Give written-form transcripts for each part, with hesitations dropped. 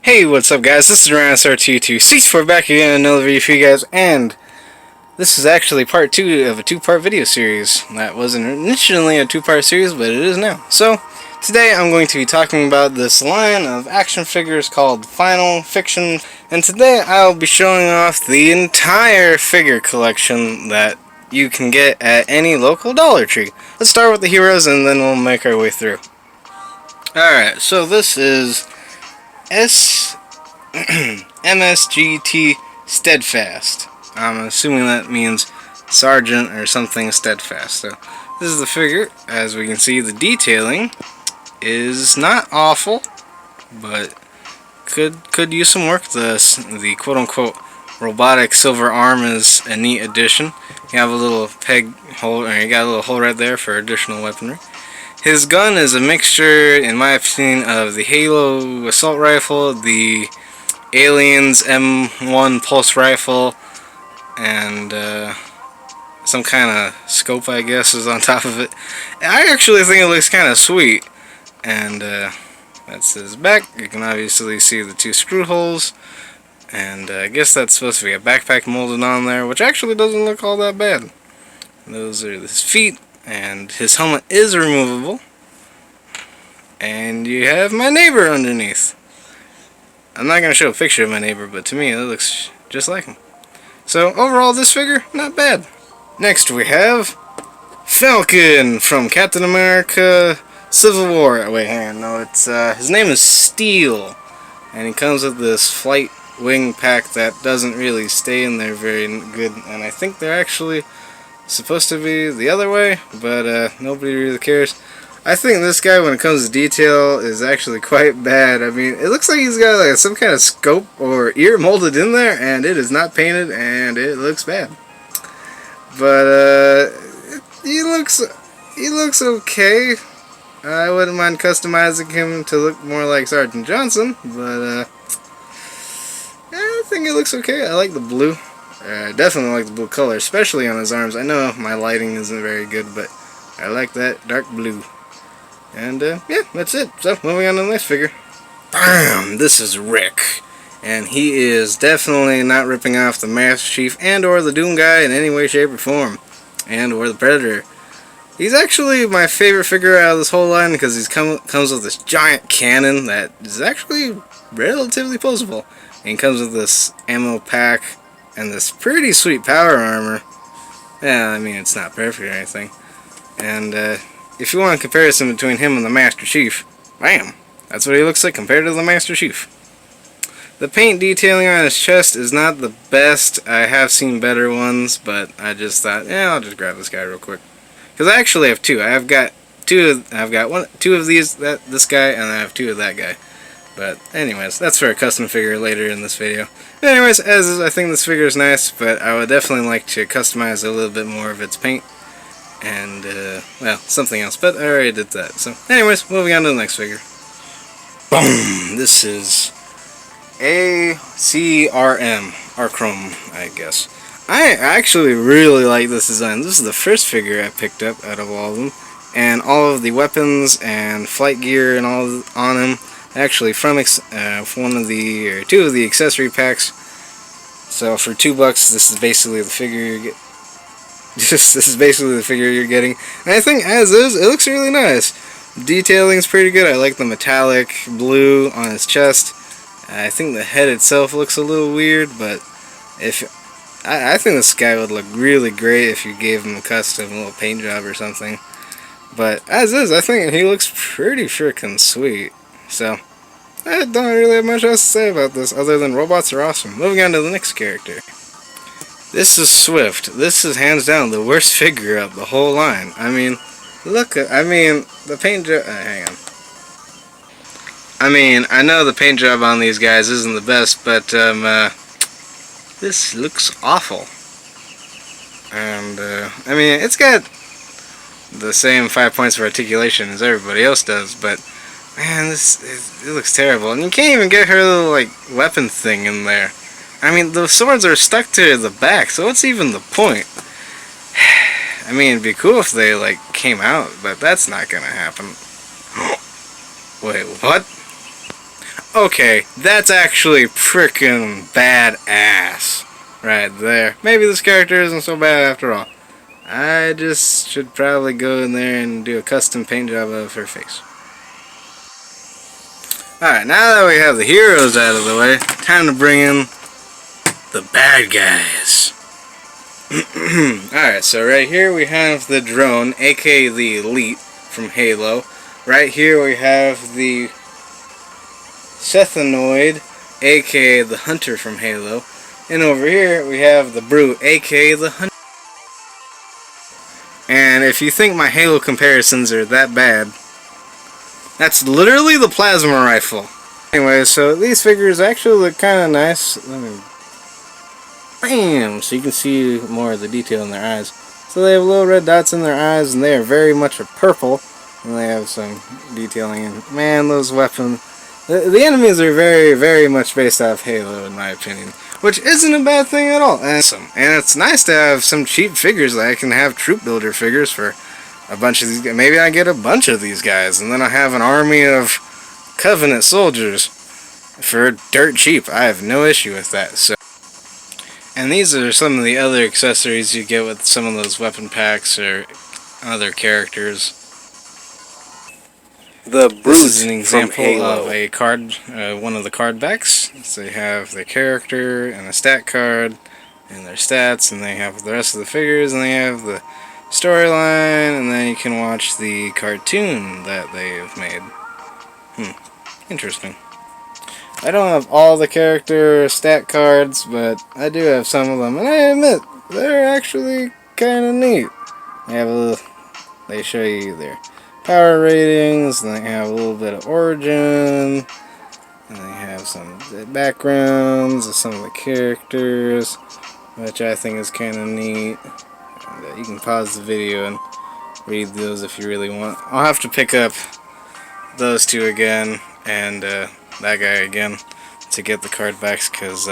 Hey, what's up guys, this is RyanSR226. Back again in another video for you guys, and this is actually part 2 of a 2-part video series. That wasn't initially a 2-part series, but it is now. So, today I'm going to be talking about this line of action figures called Final Fiction, and today I'll be showing off the entire figure collection that you can get at any local Dollar Tree. Let's start with the heroes and then we'll make our way through. Alright, so this is MSGT Steadfast. I'm assuming that means Sergeant or something Steadfast. So this is the figure. As we can see, the detailing is not awful, but could use some work. The quote-unquote robotic silver arm is a neat addition. You have a little peg hole, or you got a little hole right there for additional weaponry. His gun is a mixture, in my opinion, of the Halo assault rifle, the Aliens M1 pulse rifle, and some kind of scope, I guess, is on top of it. I actually think it looks kind of sweet. And that's his back. You can obviously see the 2 screw holes. And I guess that's supposed to be a backpack molded on there, which actually doesn't look all that bad. Those are his feet. And his helmet is removable. And you have my neighbor underneath. I'm not going to show a picture of my neighbor, but to me it looks just like him. So overall, this figure, not bad. Next we have Falcon from Captain America Civil War. Wait, hang on, no, it's his name is Steel. And he comes with this flight wing pack that doesn't really stay in there very good. And I think they're actually supposed to be the other way, but nobody really cares. I think this guy, when it comes to detail, is actually quite bad. I mean, it looks like he's got like some kind of scope or ear molded in there, and it is not painted, and it looks bad. But he looks okay. I wouldn't mind customizing him to look more like Sergeant Johnson, but I think it looks okay. I like the blue. I definitely like the blue color, especially on his arms. I know my lighting isn't very good, but I like that dark blue. And yeah, that's it. So, moving on to the next figure. Bam! This is Rick. And he is definitely not ripping off the Master Chief and or the Doom guy in any way, shape, or form. And or the Predator. He's actually my favorite figure out of this whole line because he comes with this giant cannon that is actually relatively posable. And he comes with this ammo pack and this pretty sweet power armor. Yeah, I mean, it's not perfect or anything. And if you want a comparison between him and the Master Chief, bam, that's what he looks like compared to the Master Chief. The paint detailing on his chest is not the best. I have seen better ones, but I just thought, yeah, I'll just grab this guy real quick. Because I actually have 2. I've got 2 of these, this guy, and I have 2 of that guy. But anyways, that's for a custom figure later in this video. But anyways, as is, I think this figure is nice, but I would definitely like to customize a little bit more of its paint. And, well, something else, but I already did that. So, anyways, moving on to the next figure. Boom! This is ACRM, Archrome, I guess. I actually really like this design. This is the first figure I picked up out of all of them. And all of the weapons and flight gear and all on him, actually from 2 of the accessory packs. So for $2, this is basically the figure you get. This is basically the figure you're getting. And I think as is, it looks really nice. Detailing's pretty good. I like the metallic blue on his chest. I think the head itself looks a little weird, but I think this guy would look really great if you gave him a custom little paint job or something. But as is, I think he looks pretty freaking sweet. So, I don't really have much else to say about this other than robots are awesome. Moving on to the next character. This is Swift. This is hands down the worst figure of the whole line. I mean, the paint job. Hang on. I mean, I know the paint job on these guys isn't the best, but this looks awful. And I mean, it's got the same 5 points of articulation as everybody else does, but man, it looks terrible. And you can't even get her little like weapon thing in there. I mean, the swords are stuck to the back, so what's even the point? I mean, it'd be cool if they, like, came out, but that's not gonna happen. Wait, what? Okay, that's actually frickin' badass right there. Maybe this character isn't so bad after all. I just should probably go in there and do a custom paint job of her face. Alright, now that we have the heroes out of the way, time to bring in the bad guys. Alright, so right here we have the drone, aka the Elite from Halo. Right here we have the Sethanoid, aka the Hunter from Halo. And over here we have the Brute, aka the Hunter. And if you think my Halo comparisons are that bad, that's literally the plasma rifle. Anyway, so these figures actually look kind of nice. Let me... Bam! So you can see more of the detail in their eyes. So they have little red dots in their eyes, and they are very much a purple. And they have some detailing. And man, those weapons... The enemies are very, very much based off Halo, in my opinion. Which isn't a bad thing at all. And it's nice to have some cheap figures that I can have troop builder figures for a bunch of these guys. Maybe I get a bunch of these guys, and then I have an army of Covenant soldiers for dirt cheap. I have no issue with that. So, and these are some of the other accessories you get with some of those weapon packs or other characters. The Brute This is an example of a card, one of the card backs. So they have their character and a stat card and their stats, and they have the rest of the figures, and they have the storyline, and then you can watch the cartoon that they have made. Interesting. I don't have all the character stat cards, but I do have some of them, and I admit they're actually kind of neat. They show you their power ratings, and they have a little bit of origin, and they have some backgrounds of some of the characters, which I think is kind of neat. And, you can pause the video and read those if you really want. I'll have to pick up those two again and that guy again to get the card backs, because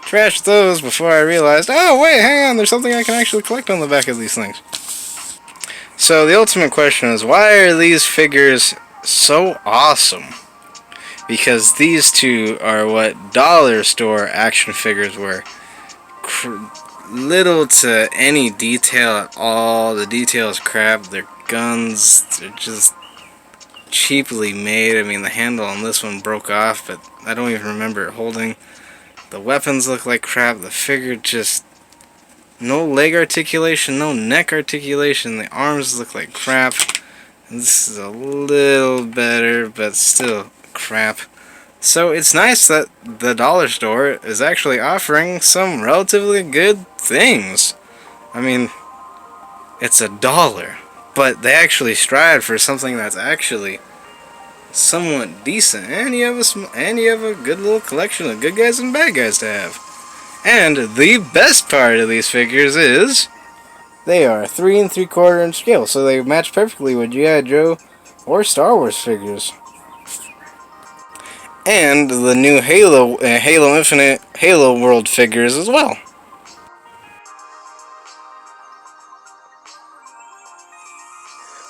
trashed those before I realized, oh wait, hang on, there's something I can actually collect on the back of these things. So the ultimate question is, why are these figures so awesome? Because these two are what dollar store action figures were. Little to any detail at all. The detail is crap. Their guns, they're just cheaply made. I mean, the handle on this one broke off, but I don't even remember it holding. The weapons look like crap. The figure just... no leg articulation, no neck articulation. The arms look like crap. This is a little better, but still crap. So it's nice that the dollar store is actually offering some relatively good things. I mean, it's $1, but they actually strive for something that's actually somewhat decent, and you have a good little collection of good guys and bad guys to have. And the best part of these figures is they are 3 3/4 inch scale, so they match perfectly with G.I. Joe or Star Wars figures. And the new Halo Infinite Halo World figures as well.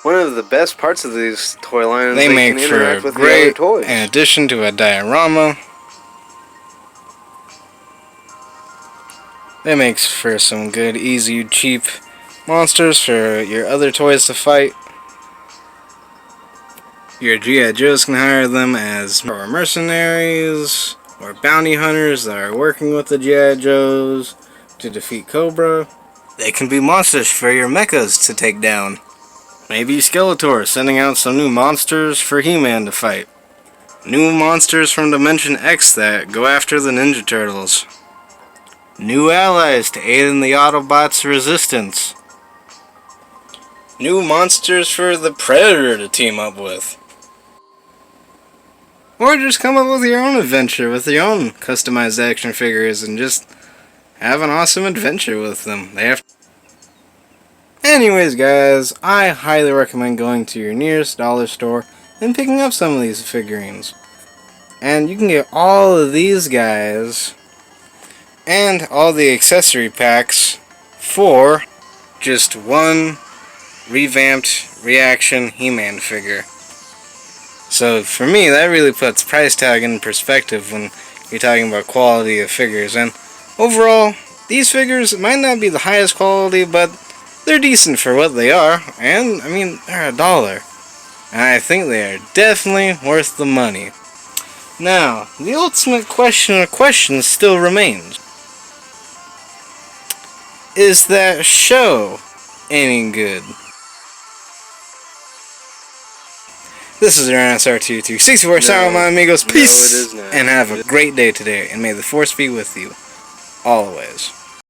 One of the best parts of these toy lines, They make can for interact a with the other great toys. in addition to a diorama. That makes for some good, easy, cheap monsters for your other toys to fight. Your G.I. Joes can hire them as mercenaries or bounty hunters that are working with the G.I. Joes to defeat Cobra. They can be monsters for your mechas to take down. Maybe Skeletor sending out some new monsters for He-Man to fight. New monsters from Dimension X that go after the Ninja Turtles. New allies to aid in the Autobots' resistance. New monsters for the Predator to team up with. Or just come up with your own adventure with your own customized action figures and just have an awesome adventure with them. Anyways guys, I highly recommend going to your nearest dollar store and picking up some of these figurines. And you can get all of these guys and all the accessory packs for just one revamped Reaction He-Man figure. So for me, that really puts price tag in perspective when you're talking about quality of figures. And overall, these figures might not be the highest quality, but they're decent for what they are. And, I mean, they're $1. And I think they are definitely worth the money. Now, the ultimate question of questions still remains. Is that show any good? This is RNSR22364. Sorry, my amigos. Peace! No, it is not. And have a great day today. And may the force be with you. Always.